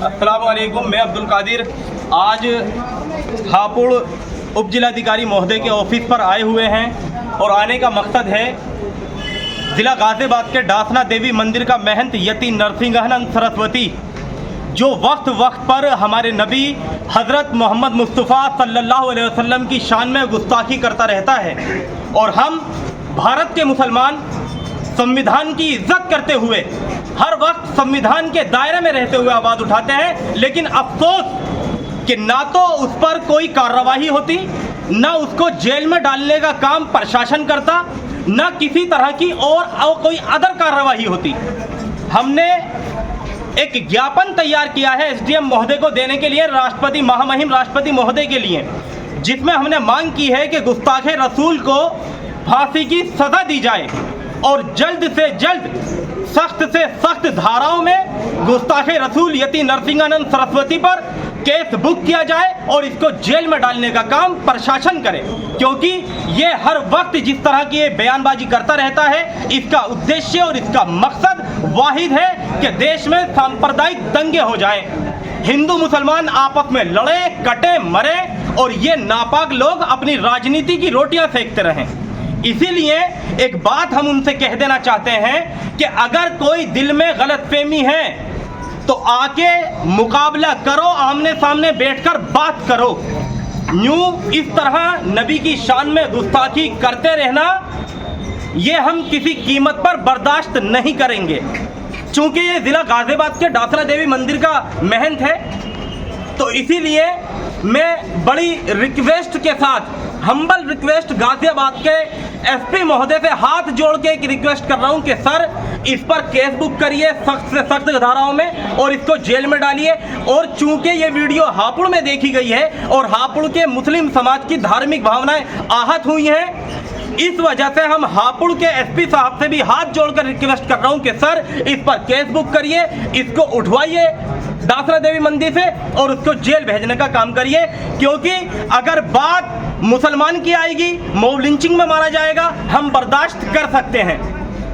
अस्सलाम वालेकुम। मैं अब्दुल कादिर आज हापुड़ उप जिलाधिकारी महोदय के ऑफिस पर आए हुए हैं और आने का मकसद है ज़िला गाज़ियाबाद के डासना देवी मंदिर का महंत यति नरसिंहानंद सरस्वती जो वक्त वक्त पर हमारे नबी हज़रत मोहम्मद मुस्तफ़ा सल्लल्लाहु अलैहि वसल्लम की शान में गुस्ताखी करता रहता है और हम भारत के मुसलमान संविधान की इज्जत करते हुए हर वक्त संविधान के दायरे में रहते हुए आवाज़ उठाते हैं, लेकिन अफसोस कि ना तो उस पर कोई कार्रवाई होती, ना उसको जेल में डालने का काम प्रशासन करता, ना किसी तरह की और कोई अदर कार्रवाई होती। हमने एक ज्ञापन तैयार किया है एसडीएम महोदय को देने के लिए, राष्ट्रपति महामहिम राष्ट्रपति महोदय के लिए, जिसमें हमने मांग की है कि गुस्ताखे रसूल को फांसी की सज़ा दी जाए और जल्द से जल्द सख्त से सख्त धाराओं में गुस्ताखे रसूल यति नरसिंहानंद सरस्वती पर केस बुक किया जाए और इसको जेल में डालने का काम प्रशासन करे, क्योंकि ये हर वक्त जिस तरह की ये बयानबाजी करता रहता है, इसका उद्देश्य और इसका मकसद वाहिद है कि देश में सांप्रदायिक दंगे हो जाएं, हिंदू मुसलमान आपस में लड़े कटे मरे और ये नापाक लोग अपनी राजनीति की रोटियां सेकते रहें। इसीलिए एक बात हम उनसे कह देना चाहते हैं कि अगर कोई दिल में गलतफहमी है तो आके मुकाबला करो, आमने सामने बैठकर बात करो। यूं इस तरह नबी की शान में गुस्ताखी करते रहना ये हम किसी कीमत पर बर्दाश्त नहीं करेंगे। चूंकि ये ज़िला गाज़ियाबाद के डासना देवी मंदिर का महंत है, तो इसीलिए मैं बड़ी रिक्वेस्ट के साथ, हम्बल रिक्वेस्ट गाज़ियाबाद के एसपी महोदय से हाथ जोड़ के एक रिक्वेस्ट कर रहा हूं कि सर इस पर केस बुक करिए सख्त से सख्त धाराओं में और इसको जेल में डालिए। और चूंकि ये वीडियो हापुड़ में देखी गई है और हापुड़ के मुस्लिम समाज की धार्मिक भावनाएं आहत हुई हैं, इस वजह से हम हापुड़ के एसपी साहब से भी हाथ जोड़कर रिक्वेस्ट कर रहा हूं कि सर इस पर केस बुक करिए, इसको उठवाइए डासना देवी मंदिर से और उसको जेल भेजने का काम करिए। क्योंकि अगर बात मुसलमान की आएगी, मॉब लिंचिंग में मारा जाएगा, हम बर्दाश्त कर सकते हैं।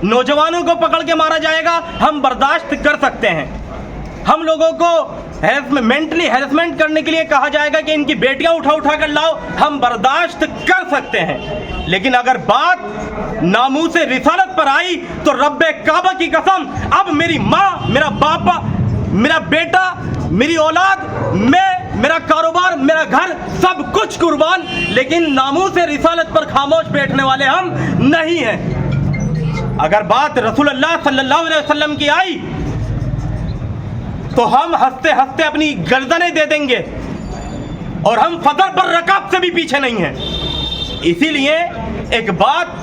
नौजवानों को पकड़ के मारा जाएगा, हम बर्दाश्त कर सकते हैं। हम लोगों को मेंटली हैरेसमेंट करने के लिए कहा जाएगा कि इनकी बेटियां उठा कर लाओ, हम बर्दाश्त कर सकते हैं। लेकिन अगर बात नामूसे रिसालत पर आई तो रब्बे काबा की कसम, अब मेरी माँ, मेरा बापा, मेरा बेटा, मेरी औलाद, मैं, मेरा कारोबार, मेरा घर, सब कुछ कुर्बान, लेकिन नामूसे रिसालत पर खामोश बैठने वाले हम नहीं हैं। अगर बात रसूलुल्लाह सल्लल्लाहु अलैहि वसल्लम की आई तो हम हंसते हंसते अपनी गर्दनें दे देंगे और हम फजर पर रकाब से भी पीछे नहीं हैं। इसीलिए एक बात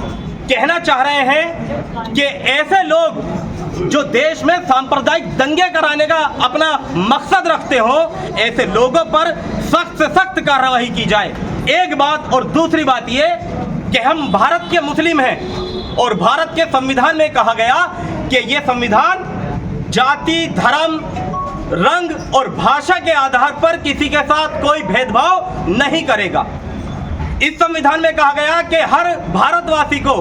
कहना चाह रहे हैं कि ऐसे लोग जो देश में सांप्रदायिक दंगे कराने का अपना मकसद रखते हो, ऐसे लोगों पर सख्त से सख्त कार्रवाई की जाए। एक बात, और दूसरी बात ये कि हम भारत के मुस्लिम हैं और भारत के संविधान में कहा गया कि ये संविधान जाति, धर्म, रंग और भाषा के आधार पर किसी के साथ कोई भेदभाव नहीं करेगा। इस संविधान में कहा गया कि हर भारतवासी को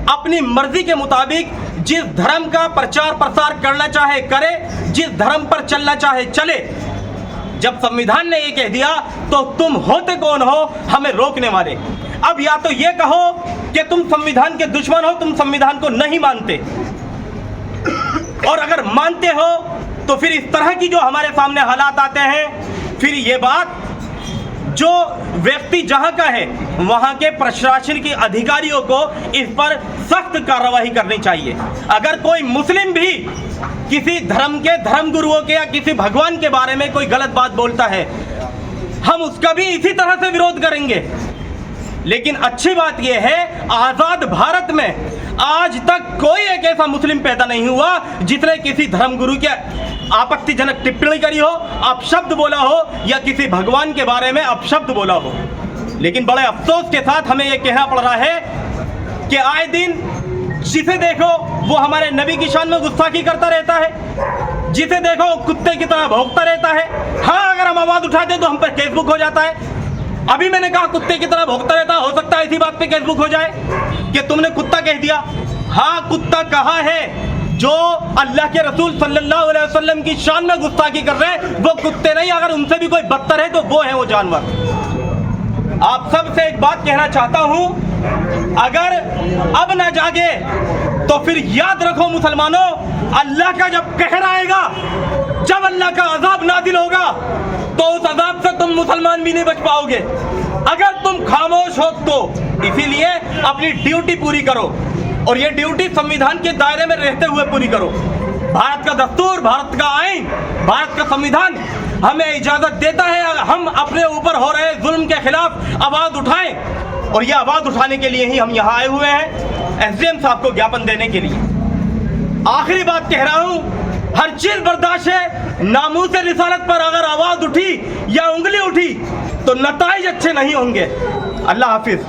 अपनी मर्जी के मुताबिक जिस धर्म का प्रचार प्रसार करना चाहे करे, जिस धर्म पर चलना चाहे चले। जब संविधान ने ये कह दिया तो तुम होते कौन हो हमें रोकने वाले? अब या तो ये कहो कि तुम संविधान के दुश्मन हो, तुम संविधान को नहीं मानते, और अगर मानते हो तो फिर इस तरह की जो हमारे सामने हालात आते हैं, फिर ये बात जो व्यक्ति जहां का है वहां के प्रशासन के अधिकारियों को इस पर सख्त कार्रवाई करनी चाहिए। अगर कोई मुस्लिम भी किसी धर्म के धर्मगुरुओं के या किसी भगवान के बारे में कोई गलत बात बोलता है, हम उसका भी इसी तरह से विरोध करेंगे। लेकिन अच्छी बात यह है, आज़ाद भारत में आज तक कोई एक ऐसा मुस्लिम पैदा नहीं हुआ जिसने किसी धर्मगुरु के आपत्तिजनक टिप्पणी करी हो, अपशब्द बोला हो या किसी भगवान के बारे में अपशब्द बोला हो। लेकिन बड़े अफसोस के साथ हमें यह कहना पड़ रहा है कि आए दिन जिसे देखो वो हमारे नबी की शान में गुस्ताखी करता रहता है, जिसे देखो कुत्ते की तरह भौंकता रहता है। हाँ, अगर हम आवाज़ उठाते तो हम पर केस बुक हो जाता है। अभी मैंने कहा कुत्ते की तरह भौंकता रहता, हो सकता है इसी बात पे केस बुक हो जाए कि तुमने कुत्ता कह दिया। हाँ, कुत्ता कहा है जो अल्लाह के रसूल सल्लल्लाहु अलैहि वसल्लम की शान में गुस्ताखी कर रहे हैं वो कुत्ते नहीं, अगर उनसे भी कोई बदतर है तो वो है वो जानवर। आप सबसे एक बात कहना चाहता हूं, अगर अब ना जागे तो फिर याद रखो मुसलमानों, अल्लाह का जब कहर आएगा, जब अल्लाह का अजाब नाजिल होगा तो उस अजाब से तुम मुसलमान भी नहीं बच पाओगे अगर तुम खामोश हो तो। इसीलिए अपनी ड्यूटी पूरी करो, और ये ड्यूटी संविधान के दायरे में रहते हुए पूरी करो। भारत का दस्तूर, भारत का आईन, भारत का संविधान हमें इजाजत देता है हम अपने ऊपर हो रहे जुल्म के खिलाफ आवाज उठाएं, और ये आवाज उठाने के लिए ही हम यहाँ आए हुए हैं, एसडीएम साहब को ज्ञापन देने के लिए। आखिरी बात कह रहा हूं, हर चीज बर्दाश्त है, नामूस रिसालत पर अगर आवाज उठी या उंगली उठी तो नताइज अच्छे नहीं होंगे। अल्लाह हाफिज।